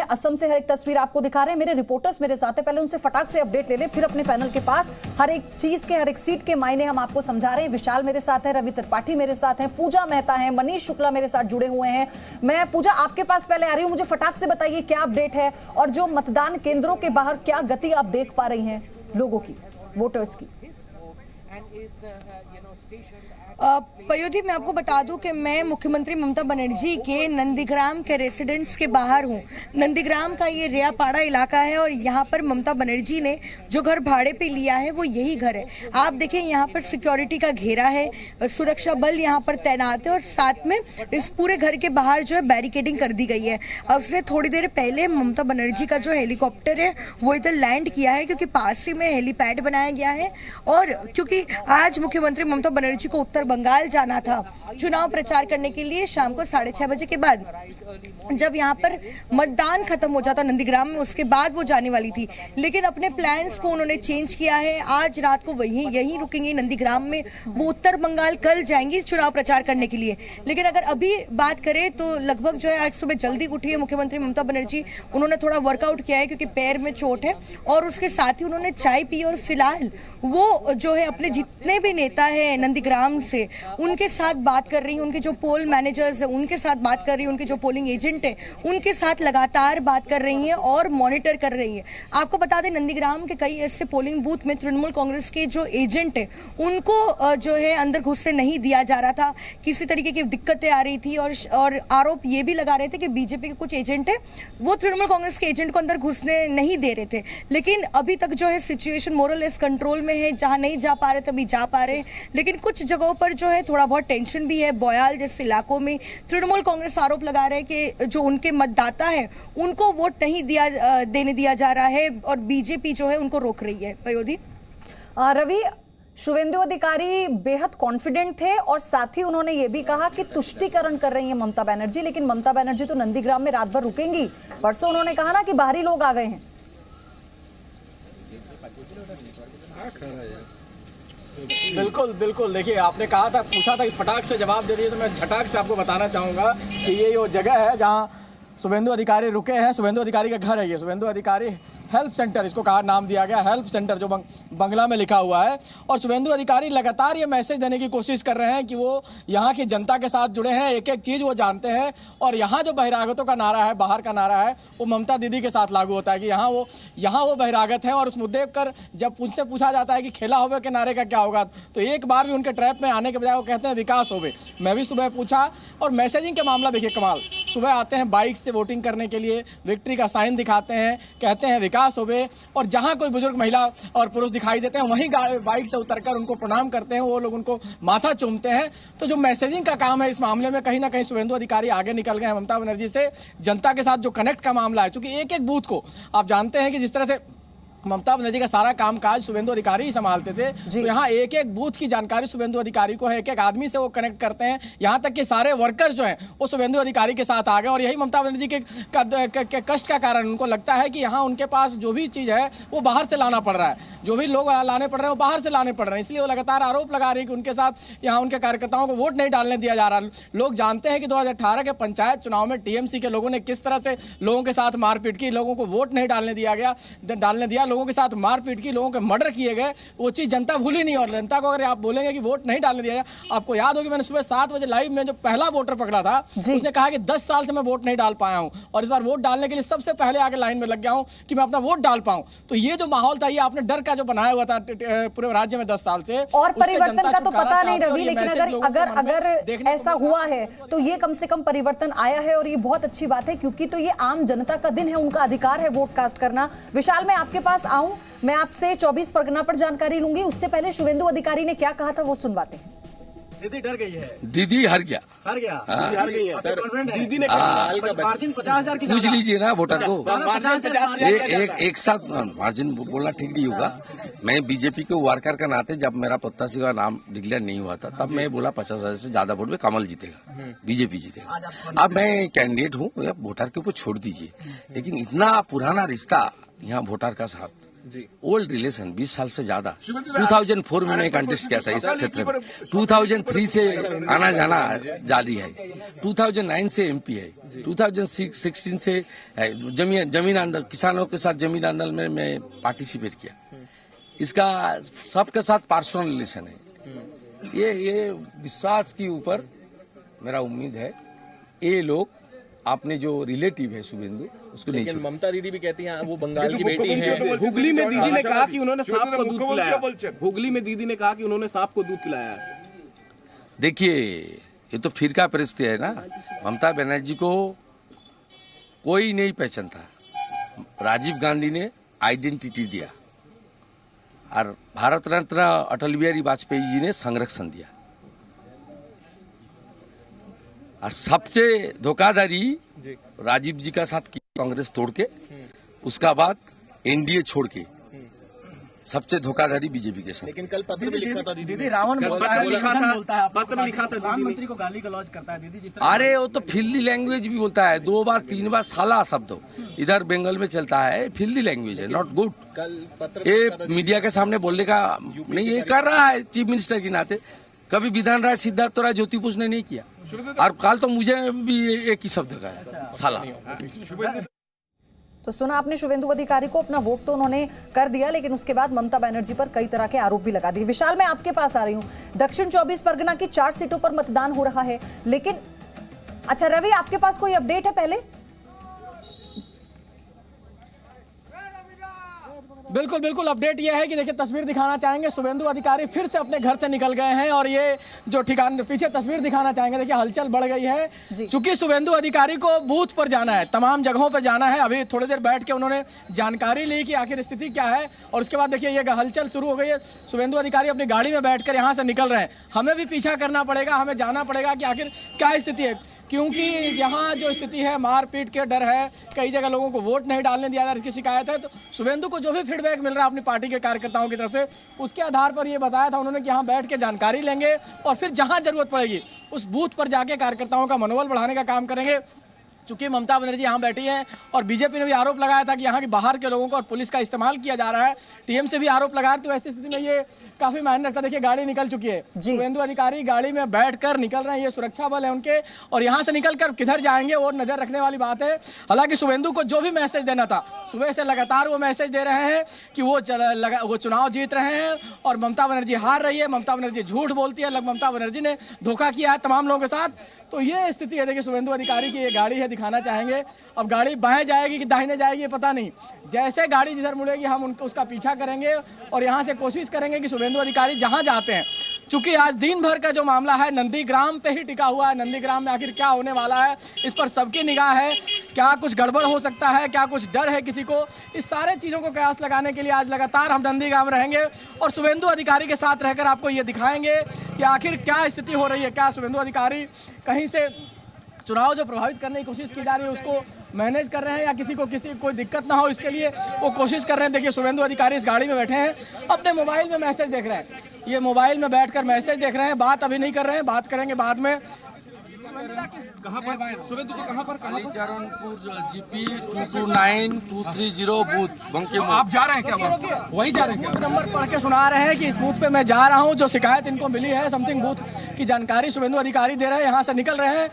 असम से हर एक तस्वीर आपको दिखा रहे हैं। मेरे रिपोर्टर्स मेरे साथ हैं, पहले उनसे फटाक से अपडेट ले ले, फिर अपने पैनल के पास हर एक चीज के, हर एक सीट के मायने हम आपको समझा रहे हैं। विशाल मेरे साथ है, रवि त्रिपाठी मेरे साथ हैं, पूजा मेहता है, मनीष शुक्ला मेरे साथ जुड़े हुए हैं। मैं पूजा आपके पास पहले आ रही हूँ, मुझे फटाक से बताइए क्या अपडेट है और जो मतदान केंद्रों के बाहर क्या गति आप देख पा रही हैं लोगों की, वोटर्स की। पयोधी, मैं आपको बता दूं कि मैं मुख्यमंत्री ममता बनर्जी के नंदीग्राम के रेसिडेंस के बाहर हूं। नंदीग्राम का ये रेयापाड़ा इलाका है और यहाँ पर ममता बनर्जी ने जो घर भाड़े पे लिया है वो यही घर है। आप देखें यहाँ पर सिक्योरिटी का घेरा है, सुरक्षा बल यहाँ पर तैनात है और साथ में इस पूरे घर के बाहर जो है बैरिकेडिंग कर दी गई है। अब से थोड़ी देर पहले ममता बनर्जी का जो हेलीकॉप्टर है वो इधर लैंड किया है क्योंकि पास ही में हेलीपैड बनाया गया है। और क्योंकि आज मुख्यमंत्री ममता बनर्जी को उत्तर बंगाल जाना था चुनाव प्रचार करने के लिए शाम को 6:30 बजे के बाद, जब यहाँ पर मतदान खत्म हो जाता नंदीग्राम में, उसके बाद वो जाने वाली थी। लेकिन अपने प्लान्स को उन्होंने चेंज किया है। आज रात को यहीं रुकेंगे नंदीग्राम में, वो उत्तर बंगाल कल जाएंगी चुनाव प्रचार करने के लिए। लेकिन अगर अभी बात करें तो लगभग जो है आज सुबह जल्दी उठी है मुख्यमंत्री ममता बनर्जी। उन्होंने थोड़ा वर्कआउट किया है क्योंकि पैर में चोट है और उसके साथ ही उन्होंने चाय पी और फिलहाल वो जो है अपने जितने भी नेता है नंदीग्राम से उनके साथ बात कर रही है, उनके जो पोल मैनेजर्स है उनके साथ बात कर रही है, उनके जो पोलिंग एजेंट है उनके साथ लगातार बात कर रही हैं और मॉनिटर कर रही हैं। आपको बता दें नंदीग्राम के कई ऐसे पोलिंग बूथ में तृणमूल कांग्रेस के जो एजेंट है उनको जो है अंदर घुसने नहीं दिया जा रहा था, किसी तरीके की दिक्कतें आ रही थी और आरोप ये भी लगा रहे थे कि बीजेपी के कुछ एजेंट है वो तृणमूल कांग्रेस के एजेंट को अंदर घुसने नहीं दे रहे थे। लेकिन अभी तक जो है सिचुएशन मोरलेस कंट्रोल में है, जहां नहीं जा पा रहे थे अभी जा पा रहे हैं। लेकिन कुछ जगहों पर जो है थोड़ा बहुत टेंशन भी है। बोयाल जैसे इलाकों में तृणमूल कांग्रेस आरोप लगा रहे हैं कि जो उनके मतदाता है उनको वोट नहीं देने दिया जा रहा है और बीजेपी जो है उनको रोक रही है। पयोधी, रवि, शुवेंदु अधिकारी बेहद कॉन्फिडेंट थे और साथ ही उन्होंने ये भी कहा कि तुष्टीकरण कर रही है ममता बनर्जी, लेकिन ममता बनर्जी तो नंदीग्राम में रात भर रुकेंगी। परसों उन्होंने कहा ना कि बाहरी लोग आ गए हैं। बिल्कुल बिल्कुल, देखिए आपने कहा था, पूछा था कि फटाक से जवाब दे दिए, तो मैं झटाक से आपको बताना चाहूँगा कि ये वो जगह है जहाँ शुवेंदु अधिकारी रुके हैं। शुवेंदु अधिकारी का घर है ये, शुवेंदु अधिकारी हेल्प सेंटर इसको कहा नाम दिया गया, हेल्प सेंटर जो बंगला में लिखा हुआ है। और शुवेंदु अधिकारी लगातार ये मैसेज देने की कोशिश कर रहे हैं कि वो यहाँ की जनता के साथ जुड़े हैं, एक एक चीज़ वो जानते हैं। और यहाँ जो बहिरागतों का नारा है, बाहर का नारा है, वो ममता दीदी के साथ लागू होता है कि यहाँ वो बहिरागत हैं। और उस मुद्दे पर जब उनसे पूछा जाता है कि खेला होवे के नारे का क्या होगा, तो एक बार भी उनके ट्रैप में आने के बजाय वो कहते हैं विकास होवे। मैं भी सुबह पूछा और मैसेजिंग का मामला देखिए कमाल, सुबह आते हैं बाइक से वोटिंग करने के लिए, विक्ट्री का साइन दिखाते हैं, कहते हैं विकास होवे, और जहां कोई बुजुर्ग महिला और पुरुष दिखाई देते हैं वहीं बाइक से उतरकर उनको प्रणाम करते हैं, वो लोग उनको माथा चूमते हैं। तो जो मैसेजिंग का काम है इस मामले में कहीं ना कहीं शुवेंदु अधिकारी आगे निकल गए हैं ममता बनर्जी से। जनता के साथ जो कनेक्ट का मामला है, क्योंकि एक एक बूथ को आप जानते हैं कि जिस तरह से ममता बनर्जी का सारा कामकाज शुवेंदु अधिकारी ही संभालते थे, तो यहाँ एक एक बूथ की जानकारी शुवेंदु अधिकारी को है, एक एक आदमी से वो कनेक्ट करते हैं। यहाँ तक कि सारे वर्कर जो हैं वो शुवेंदु अधिकारी के साथ आ गए। और यही ममता बनर्जी के कष्ट का कारण, उनको लगता है कि यहाँ उनके पास जो भी चीज़ है वो बाहर से लाना पड़ रहा है, जो भी लोग लाने पड़ रहे हैं वो बाहर से लाने पड़ रहे हैं। इसलिए वो लगातार आरोप लगा रही है कि उनके साथ यहाँ उनके कार्यकर्ताओं को वोट नहीं डालने दिया जा रहा। लोग जानते हैं कि 2018 के पंचायत चुनाव में टीएमसी के लोगों ने किस तरह से लोगों के साथ मारपीट की, लोगों को वोट नहीं डालने दिया, लोगों के साथ मारपीट की, लोगों के मर्डर किए गए। वो चीज जनता भूली नहीं। और जनता को अगर आप बोलेंगे कि वोट नहीं डालने दिया जाए, आपको याद होगी मैंने सुबह 7 बजे लाइव में जो पहला वोटर पकड़ा था उसने कहा कि 10 साल से मैं वोट नहीं डाल पाया हूं और इस बार वोट डालने के लिए सबसे पहले आगे लाइन में लग गया हूं कि मैं अपना वोट डाल पाऊं। तो ये जो माहौल था, ये आपने डर का जो बनाया हुआ था पूरे राज्य में 10 साल से, और परिवर्तन का तो पता नहीं रवि, लेकिन अगर ऐसा हुआ है तो ये कम से कम परिवर्तन आया है और ये बहुत अच्छी बात है, क्योंकि तो ये आम जनता का दिन है, उनका अधिकार है वोट कास्ट करना। विशाल, मैं आपके पास आऊं, मैं आपसे 24 परगना पर जानकारी लूंगी। उससे पहले शुवेंदु अधिकारी ने क्या कहा था वो सुनवाते हैं। दीदी डर गई है, दीदी हार गया, दीदी हार गई है सर। दीदी ने मार्जिन 50,000 की पूछ लीजिए ना वोटर को। 50,000 एक साथ मार्जिन बोलना ठीक नहीं होगा। मैं बीजेपी के वर्कर का नाते जब मेरा प्रत्याशी का नाम डिक्लेयर नहीं हुआ था तब मैं बोला 50,000 से ज्यादा वोट में कमल जीतेगा, बीजेपी जीतेगा। अब मैं कैंडिडेट हूँ, वोटर के ऊपर छोड़ दीजिए, लेकिन इतना पुराना रिश्ता यहाँ वोटर का साथ ओल्ड रिलेशन 20 साल से ज्यादा। 2004 में मैं कंटेस्ट किया था इस क्षेत्र में। 2003 से आना जाना जारी है। 2009 से एमपी है। 2016 से जमीन आंदोलन, किसानों के साथ जमीन आंदोलन में मैं पार्टिसिपेट किया। इसका सबके साथ पर्सनल रिलेशन है। ये विश्वास के ऊपर मेरा उम्मीद है ये लोग आपने जो रिलेटिव है शुभेंदु उसको नहीं छोड़ा। ममता दीदी भी कहती हैं वो बंगाल की बेटी है। हुगली में दीदी ने कहा कि उन्होंने सांप को दूध पिलाया। हुगली में दीदी ने कहा कि उन्होंने सांप को दूध पिलाया। देखिए ये तो फिरका परिस्थिति है ना। ममता बनर्जी को कोई नहीं पहचानता। राजीव गांधी ने आइडेंटिटी दिया और भारत रत्न अटल बिहारी वाजपेयी जी ने संरक्षण दिया। और सबसे धोखाधड़ी राजीव जी का साथ की कांग्रेस तोड़ के, उसका बाद एनडीए छोड़ के सबसे धोखाधड़ी बीजेपी के साथ। लेकिन कल पत्र भी लिखा था दीदी, रावण बोलता है, पत्र लिखा था, प्रधानमंत्री को गाली गलौज करता है दीदी जिस तरह। अरे वो तो फिल्दी लैंग्वेज भी बोलता है, 2 बार 3 बार साला शब्द इधर बंगाल में चलता है। फिल्दी लैंग्वेज है, नॉट गुड। कल पत्र ये मीडिया के सामने बोलने का नहीं, ये कर रहा है चीफ मिनिस्टर के नाते। कभी विधान राय सिद्धार्थ राय ज्योतिपुष ने नहीं किया और कल तो मुझे भी एक ही शब्द का है, साला। तो सुना आपने शुभेंदु अधिकारी को, अपना वोट तो उन्होंने कर दिया, लेकिन उसके बाद ममता बनर्जी पर कई तरह के आरोप भी लगा दिए। विशाल, मैं आपके पास आ रही हूं। दक्षिण 24 परगना की 4 सीटों पर मतदान हो रहा है, लेकिन अच्छा रवि, आपके पास कोई अपडेट है पहले? बिल्कुल बिल्कुल अपडेट ये है कि देखिए तस्वीर दिखाना चाहेंगे, शुभेंदु अधिकारी फिर से अपने घर से निकल गए हैं और ये जो ठिकाना पीछे तस्वीर दिखाना चाहेंगे, देखिए हलचल बढ़ गई है। चूंकि शुभेंदु अधिकारी को बूथ पर जाना है, तमाम जगहों पर जाना है। अभी थोड़ी देर बैठ के उन्होंने जानकारी ली कि आखिर स्थिति क्या है और उसके बाद देखिए ये हलचल शुरू हो गई है। शुभेंदु अधिकारी अपनी गाड़ी में बैठकर यहाँ से निकल रहे हैं। हमें भी पीछा करना पड़ेगा, हमें जाना पड़ेगा कि आखिर क्या स्थिति है, क्योंकि यहाँ जो स्थिति है मारपीट के डर है, कई जगह लोगों को वोट नहीं डालने दिया जा रहा, इसकी शिकायत है। तो शुभेंदु को जो भी फीडबैक मिल रहा है अपनी पार्टी के कार्यकर्ताओं की तरफ से, उसके आधार पर ये बताया था उन्होंने कि यहाँ बैठ के जानकारी लेंगे और फिर जहां जरूरत पड़ेगी उस बूथ पर जाके कार्यकर्ताओं का मनोबल बढ़ाने का काम करेंगे। चूंकि ममता बनर्जी यहाँ बैठी हैं और बीजेपी ने भी आरोप लगाया था कि यहाँ के बाहर के लोगों को और पुलिस का इस्तेमाल किया जा रहा है, टीएमसी भी आरोप लगाया, तो ऐसी स्थिति में ये काफी मायने रखता है। देखिए गाड़ी निकल चुकी है, शुभेंदु अधिकारी गाड़ी में बैठकर निकल रहे हैं, ये सुरक्षा बल है उनके, और यहाँ से निकलकर किधर जाएंगे और नजर रखने वाली बात है। हालांकि शुभेंदु को जो भी मैसेज देना था सुबह से लगातार वो मैसेज दे रहे हैं कि वो चुनाव जीत रहे हैं और ममता बनर्जी हार रही है, ममता बनर्जी झूठ बोलती है, ममता बनर्जी ने धोखा किया है तमाम लोगों के साथ। तो ये स्थिति है। देखिए शुभेंदु अधिकारी की ये गाड़ी है, दिखाना चाहेंगे। अब गाड़ी बाएं जाएगी कि दाहिने जाएगी ये पता नहीं, जैसे गाड़ी जिधर मुड़ेगी हम उसका पीछा करेंगे और यहाँ से कोशिश करेंगे कि शुभेंदु अधिकारी जहाँ जाते हैं, चूंकि आज दिन भर का जो मामला है नंदीग्राम पे ही टिका हुआ है, नंदीग्राम में आखिर क्या होने वाला है इस पर सबकी निगाह है। क्या कुछ गड़बड़ हो सकता है, क्या कुछ डर है किसी को, इस सारे चीज़ों को कयास लगाने के लिए आज लगातार हम नंदीग्राम रहेंगे और शुभेंदु अधिकारी के साथ रहकर आपको ये दिखाएंगे कि आखिर क्या स्थिति हो रही है। क्या शुभेंदु अधिकारी कहीं से चुनाव जो प्रभावित करने की कोशिश की जा रही है उसको मैनेज कर रहे हैं या किसी कोई दिक्कत ना हो इसके लिए वो कोशिश कर रहे हैं। देखिए शुभेंदु अधिकारी इस गाड़ी में बैठे हैं, अपने मोबाइल में मैसेज देख रहे हैं, ये मोबाइल में बैठकर मैसेज देख रहे हैं, बात अभी नहीं कर रहे हैं, बात करेंगे बाद में। कहाँ पर शुभेंदु को कहाँ पर चरणपुर जीपी 229-230 बूथ बंके। आप जा रहे हैं क्या? वही जा रहे हैं क्या? नंबर पढ़ के सुना रहे हैं कि इस बूथ पे मैं जा रहा हूं, जो शिकायत इनको मिली है समथिंग बूथ की जानकारी शुभेंदु अधिकारी दे रहे हैं, यहाँ से निकल रहे हैं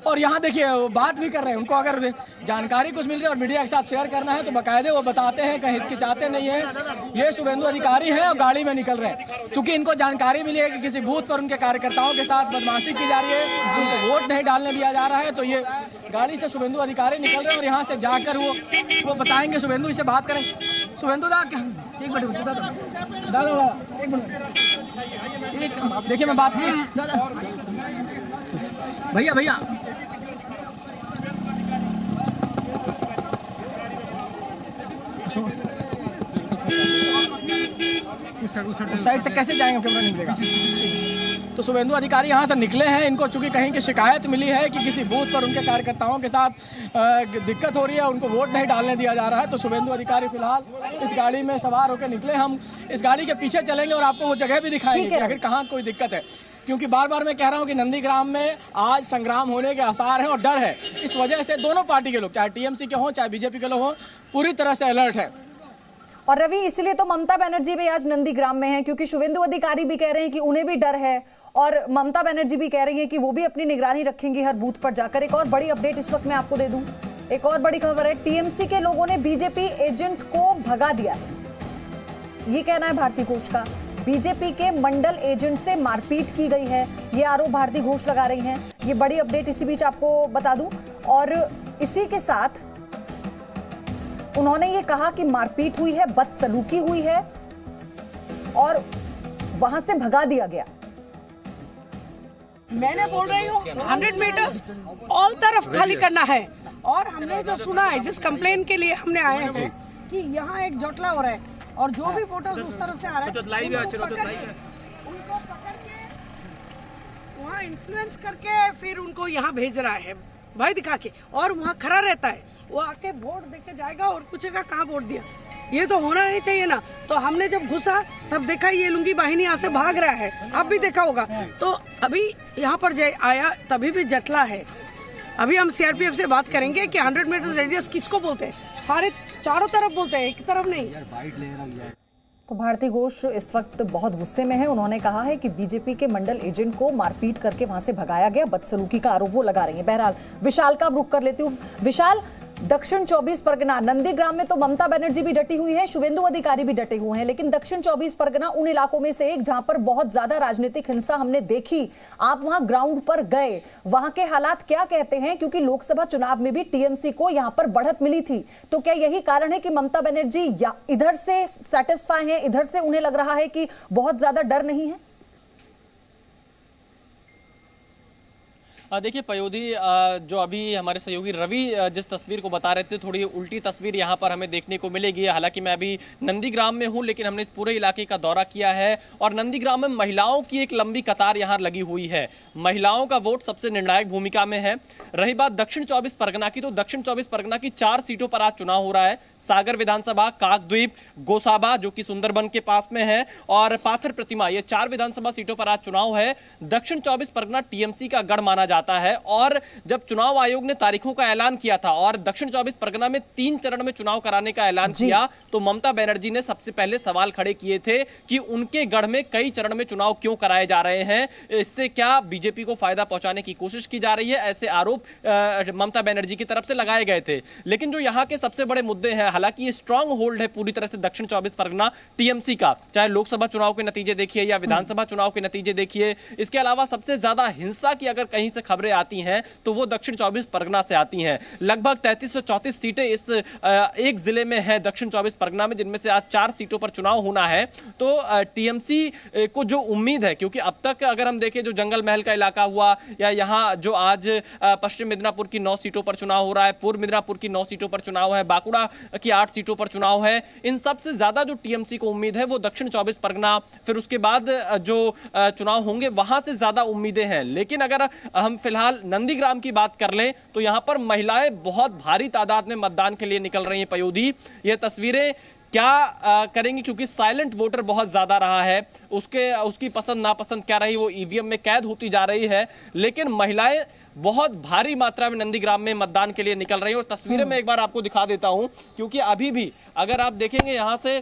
और यहाँ देखिए बात भी कर रहे हैं। उनको अगर जानकारी कुछ मिल रही है और मीडिया के साथ शेयर करना है तो बाकायदे वो बताते हैं, कहीं हिचकिचाते नहीं है। ये शुभेंदु अधिकारी हैं और गाड़ी में निकल रहे हैं, क्योंकि इनको जानकारी मिली है कि किसी बूथ पर उनके कार्यकर्ताओं के साथ बदमाशी की जा रही है, उनको वोट नहीं डालने दिया जा रहा है। तो ये गाड़ी से शुभेंदु अधिकारी निकल रहे हैं और यहाँ से जाकर वो बताएंगे, शुभेंदु इससे बात करें। शुभेंदु दा एक मिनट दादा एक मिनट, देखिए मैं बात की दादा, भैया उस साइड से कैसे जाएंगे, कैमरा नहीं मिलेगा। तो शुभेंदु अधिकारी यहाँ से निकले हैं, इनको चूंकि कहीं की शिकायत मिली है कि किसी बूथ पर उनके कार्यकर्ताओं के साथ दिक्कत हो रही है, उनको वोट नहीं डालने दिया जा रहा है। तो शुभेंदु अधिकारी फिलहाल इस गाड़ी में सवार होकर निकले। हम इस गाड़ी के पीछे चलेंगे और आपको वो जगह भी दिखाएंगे कि आखिर कहाँ कोई दिक्कत है, क्योंकि बार बार मैं कह रहा हूं कि नंदीग्राम में आज संग्राम होने के आसार हैं और डर है। इस वजह से दोनों पार्टी के लोग, चाहे टीएमसी के हों चाहे बीजेपी के लोग हों, पूरी तरह से अलर्ट है। और रवि, इसलिए तो ममता बनर्जी भी आज नंदीग्राम में है, क्योंकि शुभेंदु अधिकारी भी कह रहे हैं कि उन्हें भी डर है और ममता बनर्जी भी कह रही है कि वो भी अपनी निगरानी रखेंगी हर बूथ पर जाकर। एक और बड़ी अपडेट इस वक्त मैं आपको दे दूं, एक और बड़ी खबर है, टीएमसी के लोगों ने बीजेपी एजेंट को भगा दिया है, ये कहना है भारती घोष का। बीजेपी के मंडल एजेंट से मारपीट की गई है, ये आरोप भारती घोष लगा रही हैं। ये बड़ी अपडेट इसी बीच आपको बता दूं, और इसी के साथ उन्होंने ये कहा कि मारपीट हुई है, बदसलूकी हुई है और वहां से भगा दिया गया। मैंने बोल रही हूँ 100 मीटर्स ऑल तरफ खाली करना है। और हमने जो सुना है, जिस कंप्लेन के लिए हमने आए हैं कि यहाँ एक जोटला हो रहा है और जो भी वोटर्स उस तरफ से आ रहे हैं उनको पकड़ के वहाँ इन्फ्लुएंस करके फिर उनको यहाँ भेज रहा है भय दिखा के, और वहाँ खड़ा रहता है, वो आके वोट देके जाएगा और पूछेगा कहाँ वोट दिया। ये तो होना नहीं चाहिए ना। तो हमने जब घुसा तब देखा ये लुंगी बाहिनी यहाँ से भाग रहा है, आप भी देखा होगा। तो अभी यहाँ पर आया तभी भी जटला है। अभी हम सीआरपीएफ से बात करेंगे कि 100 मीटर रेडियस किसको बोलते हैं, सारे चारों तरफ बोलते हैं, एक तरफ नहीं। तो भारती घोष इस वक्त बहुत गुस्से में है। उन्होंने कहा है कि बीजेपी के मंडल एजेंट को मारपीट करके वहां से भगाया गया, बदसलूकी का आरोप वो लगा रही है। बहरहाल विशाल का रुख कर लेती हूँ। विशाल, दक्षिण 24 परगना नंदीग्राम में तो ममता बनर्जी भी डटी हुई है, शुभेंदु अधिकारी भी डटे हुए हैं, लेकिन दक्षिण 24 परगना उन इलाकों में से एक जहां पर बहुत ज्यादा राजनीतिक हिंसा हमने देखी। आप वहां ग्राउंड पर गए, वहां के हालात क्या कहते हैं? क्योंकि लोकसभा चुनाव में भी टीएमसी को यहां पर बढ़त मिली थी, तो क्या यही कारण है कि ममता बनर्जी इधर से सेटिस्फाई है, इधर से उन्हें लग रहा है कि बहुत ज्यादा डर नहीं है? देखिए पयोधी, जो अभी हमारे सहयोगी रवि जिस तस्वीर को बता रहे थे, थोड़ी उल्टी तस्वीर यहाँ पर हमें देखने को मिलेगी। हालांकि मैं अभी नंदीग्राम में हूँ, लेकिन हमने इस पूरे इलाके का दौरा किया है और नंदीग्राम में महिलाओं की एक लंबी कतार यहाँ लगी हुई है। महिलाओं का वोट सबसे निर्णायक भूमिका में है। रही बात दक्षिण 24 परगना की, तो दक्षिण 24 परगना की 4 सीटों पर आज चुनाव हो रहा है। सागर विधानसभा, काकद्वीप, गोसाबा जो कि सुंदरबन के पास में है, और पाथर प्रतिमा, ये 4 विधानसभा सीटों पर आज चुनाव है। दक्षिण 24 परगना टीएमसी का गढ़ माना जाता है, और जब चुनाव आयोग ने तारीखों का ऐलान किया था और दक्षिण 24 परगना में 3 चरण में चुनाव कराने का ऐलान किया, तो ममता बनर्जी ने सबसे पहले सवाल खड़े किए थे कि उनके गढ़ में कई चरण में चुनाव क्यों कराए जा रहे हैं, इससे क्या बीजेपी को फायदा पहुंचाने की कोशिश की जा रही है, ऐसे आरोप ममता बनर्जी की तरफ से लगाए गए थे। लेकिन जो यहाँ के सबसे बड़े मुद्दे हैं, हालांकि ये स्ट्रांग होल्ड है पूरी तरह से दक्षिण 24 परगना टीएमसी का, चाहे लोकसभा चुनाव के नतीजे देखिए या विधानसभा चुनाव के नतीजे देखिए। इसके अलावा सबसे ज्यादा हिंसा की अगर कहीं से खबरें आती हैं तो वो दक्षिण 24 परगना से आती हैं। लगभग 3334 सीटें इस एक जिले में है दक्षिण 24 परगना में, जिनमें से आज 4 सीटों पर चुनाव होना है। तो टीएमसी को जो उम्मीद है, क्योंकि अब तक अगर हम देखें जो जंगल महल का इलाका हुआ, या यहाँ जो आज पश्चिम मिदनापुर की 9 सीटों पर चुनाव हो रहा है, पूर्व मिदनापुर की 9 सीटों पर चुनाव है, बांकुड़ा की 8 सीटों पर चुनाव है, इन सबसे ज्यादा जो टीएमसी को उम्मीद है वो दक्षिण 24 परगना, फिर उसके बाद जो चुनाव होंगे वहां से ज्यादा उम्मीदें हैं। लेकिन अगर हम फिलहाल नंदीग्राम की बात कर लें तो यहां पर महिलाएं बहुत भारी तादाद में मतदान के लिए निकल रही हैं। पयोधी, ये तस्वीरें क्या करेंगी, क्योंकि साइलेंट वोटर बहुत ज्यादा रहा है, उसकी पसंद नापसंद क्या रही वो ईवीएम में कैद होती जा रही है, लेकिन महिलाएं बहुत भारी मात्रा में नंदीग्राम में मतदान के लिए निकल रही है। और तस्वीरें मैं एक बार आपको दिखा देता हूं, क्योंकि अभी भी अगर आप देखेंगे यहां से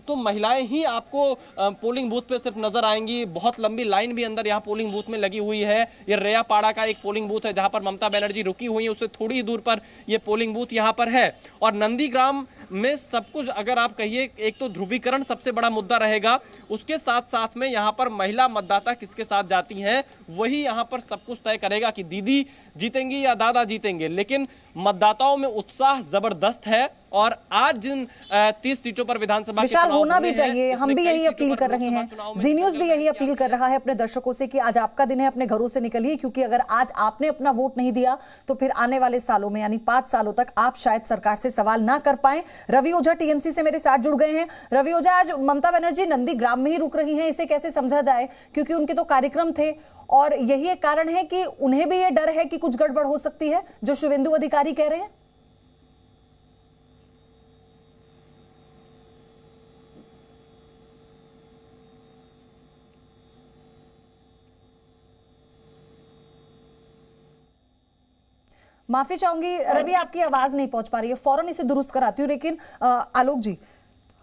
तो महिलाएं ही आपको पोलिंग बूथ पे सिर्फ नजर आएंगी। बहुत लंबी लाइन भी अंदर यहाँ पोलिंग बूथ में लगी हुई है। ये रेयापाड़ा का एक पोलिंग बूथ है जहां पर ममता बनर्जी रुकी हुई है, उससे थोड़ी ही दूर पर ये पोलिंग बूथ यहाँ पर है। और नंदीग्राम में सब कुछ अगर आप कहिए, एक तो ध्रुवीकरण सबसे बड़ा मुद्दा रहेगा, उसके साथ साथ में यहाँ पर महिला मतदाता किसके साथ जाती हैं वही यहाँ पर सब कुछ तय करेगा कि दीदी जीतेंगी या दादा जीतेंगे। लेकिन मतदाताओं में उत्साह जबरदस्त है और आज जिन 30 सीटों पर विधानसभा विशाल होना भी चाहिए, हम भी यही अपील कर रहे हैं, जी न्यूज भी यही अपील कर रहा है अपने दर्शकों से कि आज आपका दिन है, अपने घरों से निकलिए, क्योंकि अगर आज आपने अपना वोट नहीं दिया तो फिर आने वाले सालों में यानी 5 सालों तक आप शायद सरकार से सवाल ना कर पाए। रवि ओझा टीएमसी से मेरे साथ जुड़ गए हैं। रवि ओझा, आज ममता बनर्जी नंदीग्राम में ही रुक रही हैं, इसे कैसे समझा जाए? क्योंकि उनके तो कार्यक्रम थे और यही एक कारण है कि उन्हें भी ये डर है कि कुछ गड़बड़ हो सकती है, जो शुभेंदु अधिकारी कह रहे हैं। माफी चाहूंगी रवि, आपकी आवाज नहीं पहुंच पा रही है, फौरन इसे दुरुस्त कराती हूं। लेकिन आलोक जी,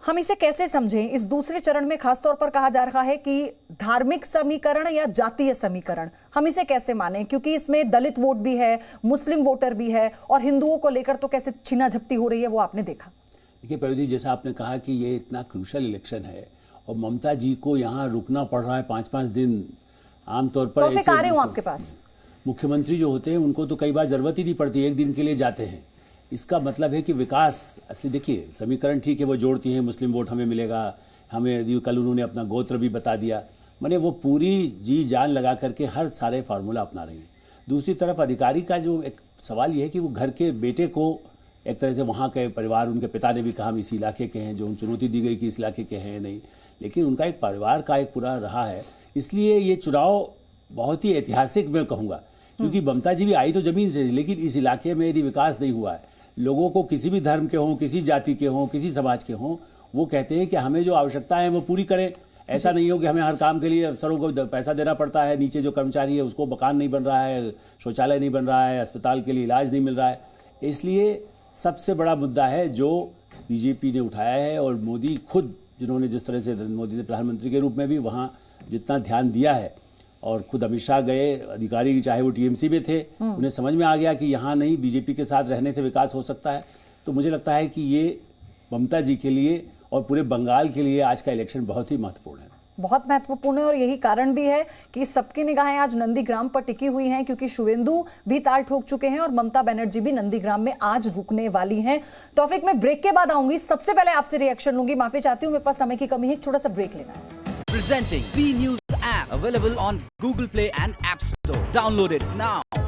हम इसे कैसे समझें? इस दूसरे चरण में खासतौर पर कहा जा रहा है कि धार्मिक समीकरण या जातीय समीकरण, हम इसे कैसे माने? क्योंकि इसमें दलित वोट भी है, मुस्लिम वोटर भी है, और हिंदुओं को लेकर तो कैसे छीना झपटी हो रही है वो आपने देखा। देखिए पयोधी, जैसा आपने कहा कि ये इतना क्रूशल इलेक्शन है और ममता जी को यहाँ रुकना पड़ रहा है 5-5 दिन। आमतौर पर तो फिर आ रहे हूं आपके पास, मुख्यमंत्री जो होते हैं उनको तो कई बार जरूरत ही नहीं पड़ती, एक दिन के लिए जाते हैं। इसका मतलब है कि विकास असली, देखिए समीकरण ठीक है, वो जोड़ती हैं, मुस्लिम वोट हमें मिलेगा, हमें कल उन्होंने अपना गोत्र भी बता दिया, मैंने वो पूरी जी जान लगा करके हर सारे फार्मूला अपना रही हैं। दूसरी तरफ अधिकारी का जो एक सवाल ये है कि वो घर के बेटे को एक तरह से वहाँ के परिवार, उनके पिता ने भी कहा हम इस इलाके के हैं, जो उन चुनौती दी गई कि इस इलाके के हैं नहीं, लेकिन उनका एक परिवार का एक पूरा रहा है। इसलिए ये चुनाव बहुत ही ऐतिहासिक मैं कहूँगा, क्योंकि ममता जी भी आई तो ज़मीन से, लेकिन इस इलाके में यदि विकास नहीं हुआ है, लोगों को किसी भी धर्म के हों, किसी जाति के हों, किसी समाज के हों, वो कहते हैं कि हमें जो आवश्यकता है वो पूरी करें। ऐसा नहीं हो कि हमें हर काम के लिए अफसरों को पैसा देना पड़ता है, नीचे जो कर्मचारी है उसको मकान नहीं बन रहा है, शौचालय नहीं बन रहा है, अस्पताल के लिए इलाज नहीं मिल रहा है। इसलिए सबसे बड़ा मुद्दा है जो बीजेपी ने उठाया है, और मोदी खुद, जिन्होंने जिस तरह से मोदी ने प्रधानमंत्री के रूप में भी वहाँ जितना ध्यान दिया है, और खुद अमित शाह गए, अधिकारी चाहे वो टीएमसी में थे, उन्हें समझ में आ गया कि यहाँ नहीं, बीजेपी के साथ रहने से विकास हो सकता है। तो मुझे लगता है कि ये ममता जी के लिए और पूरे बंगाल के लिए आज का इलेक्शन बहुत ही महत्वपूर्ण है, बहुत महत्वपूर्ण है। और यही कारण भी है कि सबकी निगाहें आज नंदीग्राम पर टिकी हुई हैं, क्योंकि शुवेंदु भी ताल ठोक चुके हैं और ममता बनर्जी भी नंदीग्राम में आज रुकने वाली हैं। तौफिक, मैं ब्रेक के बाद आऊंगी, सबसे पहले आपसे रिएक्शन लूंगी, माफी चाहती हूँ, मेरे पास समय की कमी है, छोटा सा ब्रेक लेना है। Presenting B News app, available on Google Play and App Store. Download it now.